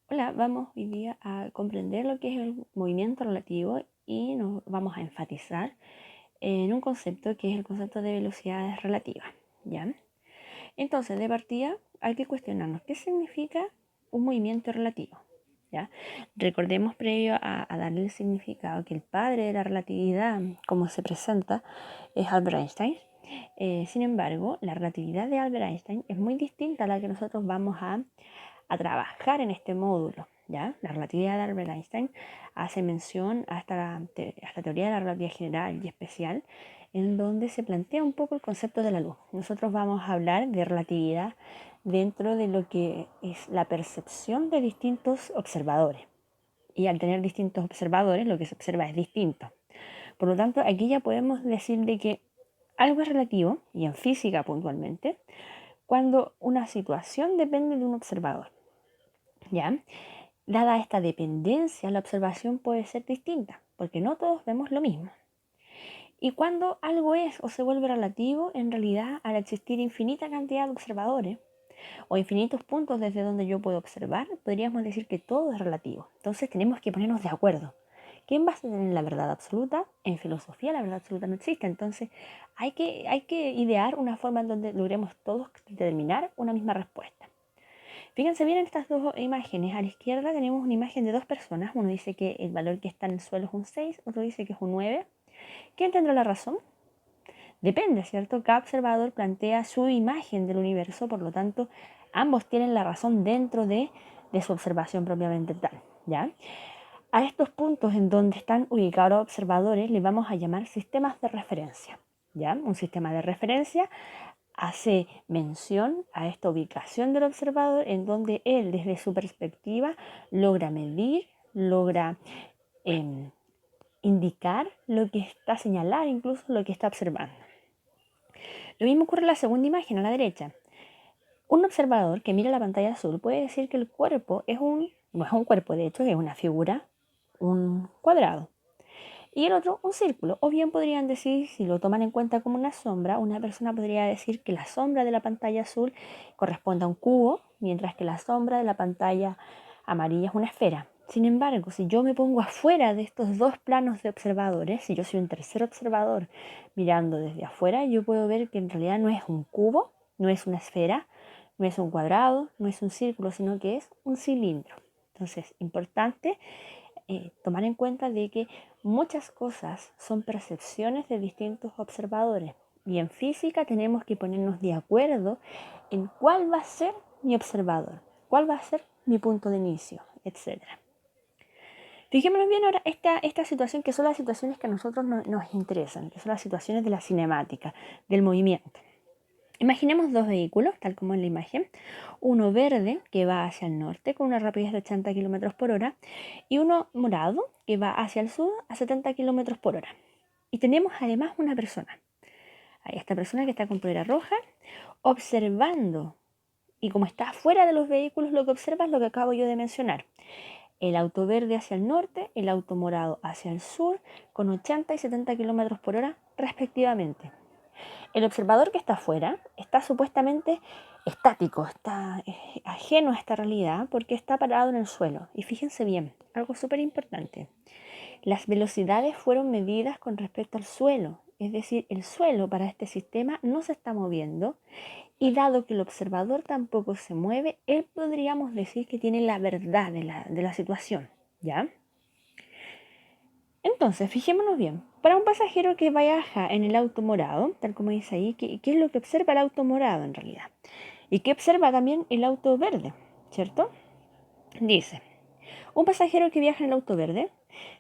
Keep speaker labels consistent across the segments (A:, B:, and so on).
A: Hola, vamos hoy día a comprender lo que es el movimiento relativo y nos vamos a enfatizar en un concepto que es el concepto de velocidades relativas, ¿ya? Entonces, de partida hay que cuestionarnos qué significa un movimiento relativo, ¿ya? Recordemos previo a darle el significado que el padre de la relatividad, como se presenta, es Albert Einstein. Sin embargo, la relatividad de Albert Einstein es muy distinta a la que nosotros vamos a trabajar en este módulo. ¿Ya? La relatividad de Albert Einstein hace mención a esta teoría de la relatividad general y especial, en donde se plantea un poco el concepto de la luz. Nosotros vamos a hablar de relatividad dentro de lo que es la percepción de distintos observadores. Y al tener distintos observadores, lo que se observa es distinto. Por lo tanto, aquí ya podemos decir de que algo es relativo, y en física puntualmente, cuando una situación depende de un observador. ¿Ya? Dada esta dependencia, la observación puede ser distinta, porque no todos vemos lo mismo. Y cuando algo es o se vuelve relativo, en realidad, al existir infinita cantidad de observadores o infinitos puntos desde donde yo puedo observar, podríamos decir que todo es relativo. Entonces tenemos que ponernos de acuerdo. ¿Quién va a tener la verdad absoluta? En filosofía la verdad absoluta no existe. Entonces hay que idear una forma en donde logremos todos determinar una misma respuesta. Fíjense bien en estas dos imágenes. A la izquierda tenemos una imagen de dos personas. Uno dice que el valor que está en el suelo es un 6, otro dice que es un 9. ¿Quién tendrá la razón? Depende, ¿cierto? Cada observador plantea su imagen del universo, por lo tanto, ambos tienen la razón dentro de su observación propiamente tal, ¿ya? A estos puntos en donde están ubicados los observadores les vamos a llamar sistemas de referencia, ¿ya? Un sistema de referencia hace mención a esta ubicación del observador en donde él desde su perspectiva logra medir, logra eh, indicar lo que está señalado, incluso lo que está observando. Lo mismo ocurre en la segunda imagen a la derecha. Un observador que mira la pantalla azul puede decir que el cuerpo no es un cuerpo, de hecho es una figura, un cuadrado. Y el otro, un círculo. O bien podrían decir, si lo toman en cuenta como una sombra, una persona podría decir que la sombra de la pantalla azul corresponde a un cubo, mientras que la sombra de la pantalla amarilla es una esfera. Sin embargo, si yo me pongo afuera de estos dos planos de observadores, si yo soy un tercer observador mirando desde afuera, yo puedo ver que en realidad no es un cubo, no es una esfera, no es un cuadrado, no es un círculo, sino que es un cilindro. Entonces, importante tomar en cuenta de que muchas cosas son percepciones de distintos observadores y en física tenemos que ponernos de acuerdo en cuál va a ser mi observador, cuál va a ser mi punto de inicio, etc. Fijémonos bien ahora esta situación que son las situaciones que a nosotros nos interesan, que son las situaciones de la cinemática, del movimiento. Imaginemos dos vehículos, tal como en la imagen, uno verde que va hacia el norte con una rapidez de 80 km por hora y uno morado que va hacia el sur a 70 km por hora. Y tenemos además una persona, esta persona que está con polera roja, observando, y como está fuera de los vehículos, lo que observa es lo que acabo yo de mencionar. El auto verde hacia el norte, el auto morado hacia el sur, con 80 y 70 km por hora respectivamente. El observador que está afuera está supuestamente estático, está ajeno a esta realidad porque está parado en el suelo. Y fíjense bien, algo súper importante. Las velocidades fueron medidas con respecto al suelo, es decir, el suelo para este sistema no se está moviendo y dado que el observador tampoco se mueve, él podríamos decir que tiene la verdad de la situación, ¿ya? Entonces, fijémonos bien. Para un pasajero que viaja en el auto morado, tal como dice ahí, ¿qué es lo que observa el auto morado en realidad? ¿Y qué observa también el auto verde? ¿Cierto? Dice, un pasajero que viaja en el auto verde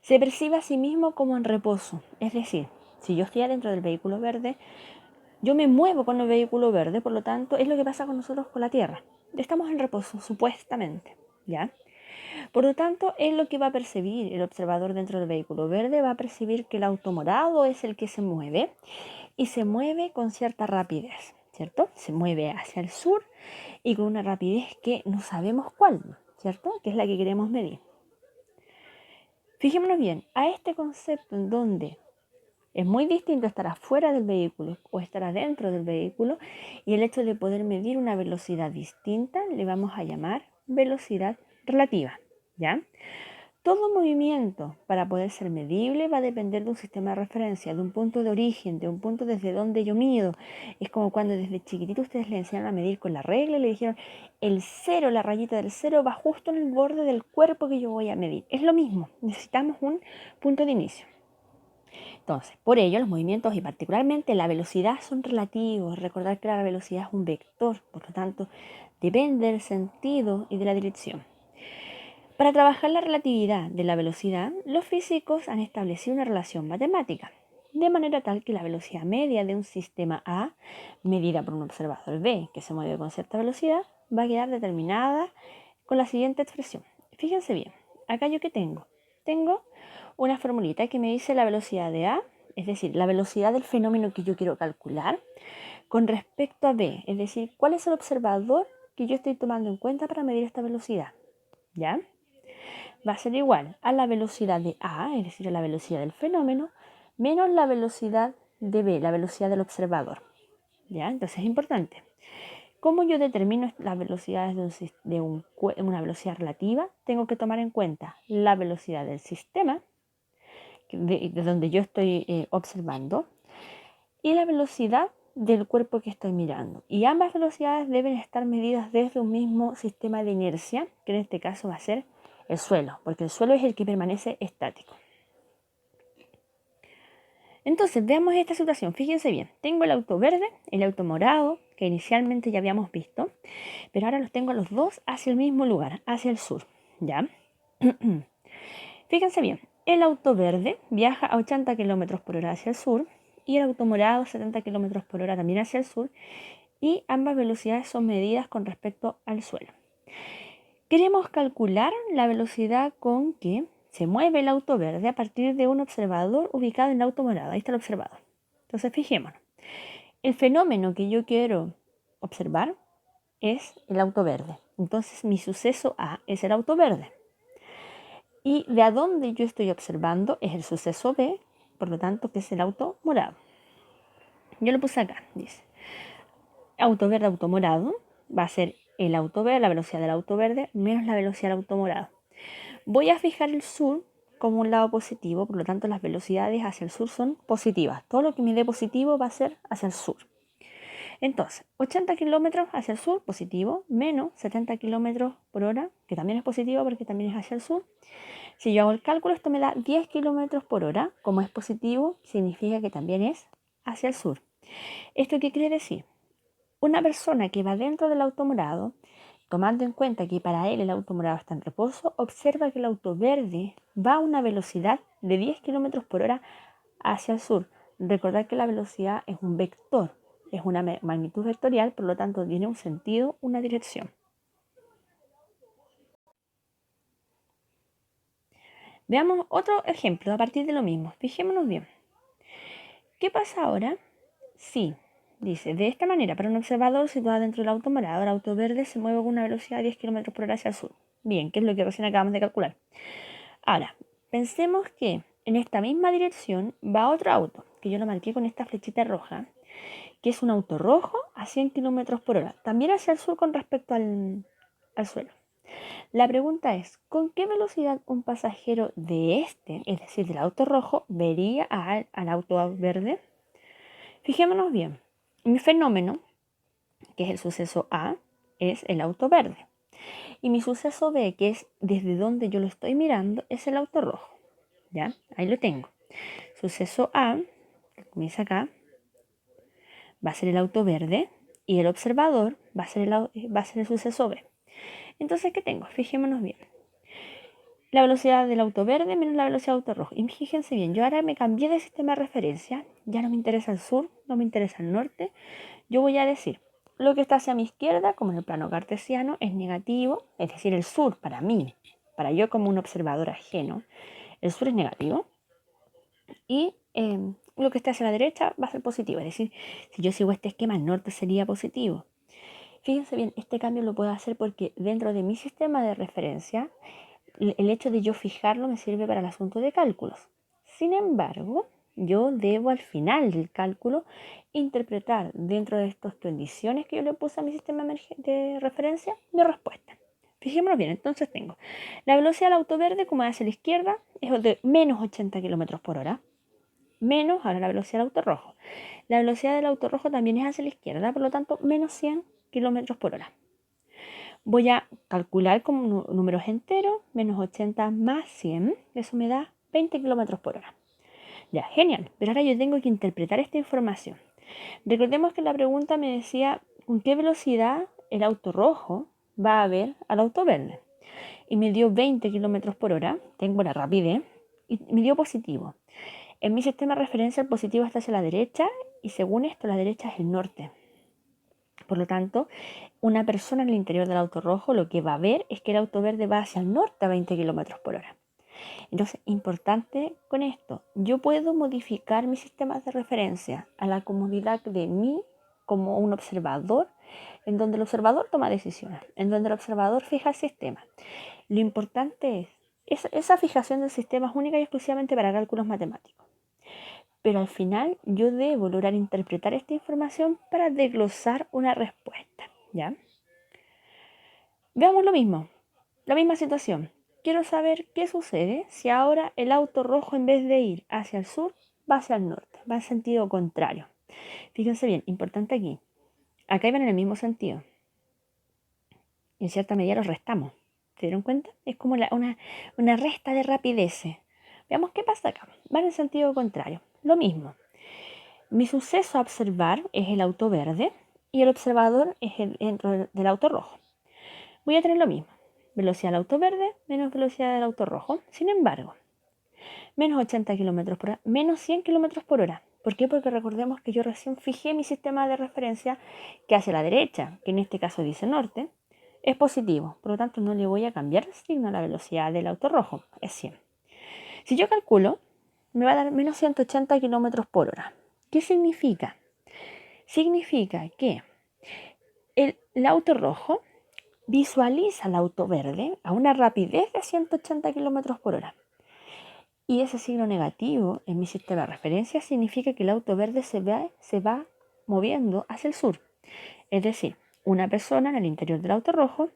A: se percibe a sí mismo como en reposo. Es decir, si yo estoy adentro del vehículo verde, yo me muevo con el vehículo verde, por lo tanto, es lo que pasa con nosotros con la Tierra. Estamos en reposo, supuestamente, ¿ya? Por lo tanto, es lo que va a percibir el observador dentro del vehículo verde, va a percibir que el auto morado es el que se mueve y se mueve con cierta rapidez, ¿cierto? Se mueve hacia el sur y con una rapidez que no sabemos cuál, ¿cierto? Que es la que queremos medir. Fijémonos bien, a este concepto en donde es muy distinto estar afuera del vehículo o estar adentro del vehículo y el hecho de poder medir una velocidad distinta le vamos a llamar velocidad relativa, ¿ya? Todo movimiento para poder ser medible va a depender de un sistema de referencia, de un punto de origen, de un punto desde donde yo mido. Es como cuando desde chiquitito ustedes le enseñaron a medir con la regla y le dijeron el cero, la rayita del cero va justo en el borde del cuerpo que yo voy a medir. Es lo mismo, necesitamos un punto de inicio. Entonces, por ello los movimientos y particularmente la velocidad son relativos. Recordar que la velocidad es un vector, por lo tanto depende del sentido y de la dirección. Para trabajar la relatividad de la velocidad, los físicos han establecido una relación matemática, de manera tal que la velocidad media de un sistema A, medida por un observador B, que se mueve con cierta velocidad, va a quedar determinada con la siguiente expresión. Fíjense bien, acá yo que tengo una formulita que me dice la velocidad de A, es decir, la velocidad del fenómeno que yo quiero calcular, con respecto a B, es decir, cuál es el observador que yo estoy tomando en cuenta para medir esta velocidad, ¿ya? Va a ser igual a la velocidad de A, es decir, a la velocidad del fenómeno, menos la velocidad de B, la velocidad del observador. ¿Ya? Entonces es importante. ¿Cómo yo determino las velocidades de una velocidad relativa? Tengo que tomar en cuenta la velocidad del sistema, de donde yo estoy observando, y la velocidad del cuerpo que estoy mirando. Y ambas velocidades deben estar medidas desde un mismo sistema de inercia, que en este caso va a ser el suelo, porque el suelo es el que permanece estático. Entonces, veamos esta situación. Fíjense bien, tengo el auto verde, el auto morado, que inicialmente ya habíamos visto, pero ahora los tengo los dos hacia el mismo lugar, hacia el sur, ¿ya? Fíjense bien, el auto verde viaja a 80 km por hora hacia el sur y el auto morado 70 km por hora también hacia el sur, y ambas velocidades son medidas con respecto al suelo. Queremos calcular la velocidad con que se mueve el auto verde a partir de un observador ubicado en el auto morado. Ahí está el observador. Entonces, fijémonos. El fenómeno que yo quiero observar es el auto verde. Entonces, mi suceso A es el auto verde. Y de a dónde yo estoy observando es el suceso B, por lo tanto, que es el auto morado. Yo lo puse acá, dice. Auto verde, auto morado, va a ser el auto verde, la velocidad del auto verde, menos la velocidad del auto morado. Voy a fijar el sur como un lado positivo, por lo tanto las velocidades hacia el sur son positivas. Todo lo que me dé positivo va a ser hacia el sur. Entonces, 80 kilómetros hacia el sur, positivo, menos 70 kilómetros por hora, que también es positivo porque también es hacia el sur. Si yo hago el cálculo, esto me da 10 kilómetros por hora. Como es positivo, significa que también es hacia el sur. ¿Esto qué quiere decir? Una persona que va dentro del auto morado, tomando en cuenta que para él el auto morado está en reposo, observa que el auto verde va a una velocidad de 10 km por hora hacia el sur. Recordar que la velocidad es un vector, es una magnitud vectorial, por lo tanto tiene un sentido, una dirección. Veamos otro ejemplo a partir de lo mismo. Fijémonos bien. ¿Qué pasa ahora si dice, de esta manera, para un observador situado dentro del auto morado, el auto verde se mueve con una velocidad de 10 km por hora hacia el sur? Bien, que es lo que recién acabamos de calcular. Ahora, pensemos que en esta misma dirección va otro auto, que yo lo marqué con esta flechita roja, que es un auto rojo a 100 km por hora, también hacia el sur con respecto al suelo. La pregunta es, ¿con qué velocidad un pasajero de este, es decir, del auto rojo, vería al auto verde? Fijémonos bien. Mi fenómeno, que es el suceso A, es el auto verde. Y mi suceso B, que es desde donde yo lo estoy mirando, es el auto rojo. ¿Ya? Ahí lo tengo. Suceso A, que comienza acá, va a ser el auto verde y el observador va a ser el suceso B. Entonces, ¿qué tengo? Fijémonos bien. La velocidad del auto verde menos la velocidad del auto rojo. Y fíjense bien, yo ahora me cambié de sistema de referencia. Ya no me interesa el sur, no me interesa el norte. Yo voy a decir, lo que está hacia mi izquierda, como en el plano cartesiano, es negativo. Es decir, el sur para mí, para yo como un observador ajeno, el sur es negativo. Y lo que está hacia la derecha va a ser positivo. Es decir, si yo sigo este esquema, el norte sería positivo. Fíjense bien, este cambio lo puedo hacer porque dentro de mi sistema de referencia, el hecho de yo fijarlo me sirve para el asunto de cálculos. Sin embargo, yo debo al final del cálculo interpretar dentro de estas condiciones que yo le puse a mi sistema de referencia mi respuesta. Fijémonos bien, entonces tengo la velocidad del auto verde, como es hacia la izquierda, es de menos 80 kilómetros por hora, menos ahora la velocidad del auto rojo. La velocidad del auto rojo también es hacia la izquierda, por lo tanto, menos 100 kilómetros por hora. Voy a calcular como números enteros, menos 80 más 100, eso me da 20 kilómetros por hora. Ya, genial, pero ahora yo tengo que interpretar esta información. Recordemos que la pregunta me decía con qué velocidad el auto rojo va a ver al auto verde. Y me dio 20 kilómetros por hora, tengo la rapidez, y me dio positivo. En mi sistema de referencia el positivo está hacia la derecha y según esto la derecha es el norte. Por lo tanto, una persona en el interior del auto rojo lo que va a ver es que el auto verde va hacia el norte a 20 kilómetros por hora. Entonces, importante con esto, yo puedo modificar mis sistemas de referencia a la comodidad de mí como un observador, en donde el observador toma decisiones, en donde el observador fija el sistema. Lo importante es, esa fijación del sistema es única y exclusivamente para cálculos matemáticos. Pero al final yo debo lograr interpretar esta información para desglosar una respuesta, ¿ya? Veamos lo mismo, la misma situación. Quiero saber qué sucede si ahora el auto rojo en vez de ir hacia el sur va hacia el norte, va en sentido contrario. Fíjense bien, importante aquí. Acá iban en el mismo sentido. En cierta medida los restamos. ¿Se dieron cuenta? Es como una resta de rapidez. Veamos qué pasa acá. Van en sentido contrario. Lo mismo. Mi suceso a observar es el auto verde y el observador es el dentro del auto rojo. Voy a tener lo mismo. Velocidad del auto verde menos velocidad del auto rojo. Sin embargo, menos 80 kilómetros por hora, menos 100 kilómetros por hora. ¿Por qué? Porque recordemos que yo recién fijé mi sistema de referencia que hacia la derecha, que en este caso dice norte, es positivo. Por lo tanto, no le voy a cambiar el signo a la velocidad del auto rojo, es 100. Si yo calculo, me va a dar menos 180 kilómetros por hora. ¿Qué significa? Significa que el auto rojo visualiza el auto verde a una rapidez de 180 kilómetros por hora. Y ese signo negativo en mi sistema de referencia significa que el auto verde se va moviendo hacia el sur. Es decir, una persona en el interior del auto rojo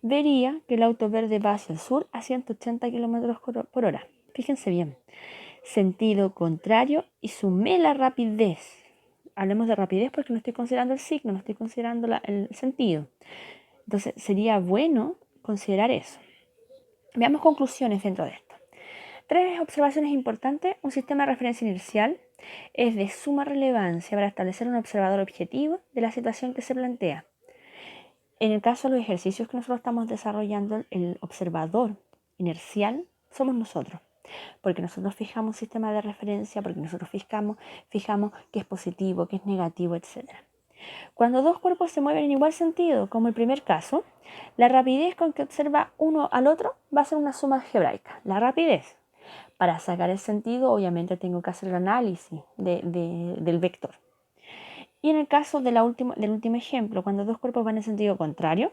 A: vería que el auto verde va hacia el sur a 180 kilómetros por hora. Fíjense bien, sentido contrario y sumé la rapidez. Hablemos de rapidez porque no estoy considerando el signo, no estoy considerando el sentido. Entonces sería bueno considerar eso. Veamos conclusiones dentro de esto. 3 observaciones importantes. Un sistema de referencia inercial es de suma relevancia para establecer un observador objetivo de la situación que se plantea. En el caso de los ejercicios que nosotros estamos desarrollando, el observador inercial somos nosotros. Porque nosotros fijamos un sistema de referencia, porque nosotros fijamos qué es positivo, qué es negativo, etc. Cuando dos cuerpos se mueven en igual sentido, como el primer caso, la rapidez con que observa uno al otro va a ser una suma algebraica. La rapidez. Para sacar el sentido, obviamente tengo que hacer el análisis del vector. Y en el caso del último ejemplo, cuando dos cuerpos van en sentido contrario,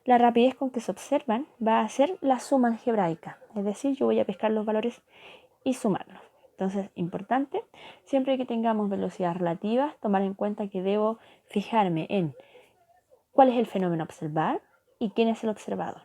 A: la rapidez con que se observan va a ser la suma algebraica. Es decir, yo voy a pescar los valores y sumarlos. Entonces, importante, siempre que tengamos velocidades relativas, tomar en cuenta que debo fijarme en cuál es el fenómeno a observar y quién es el observador.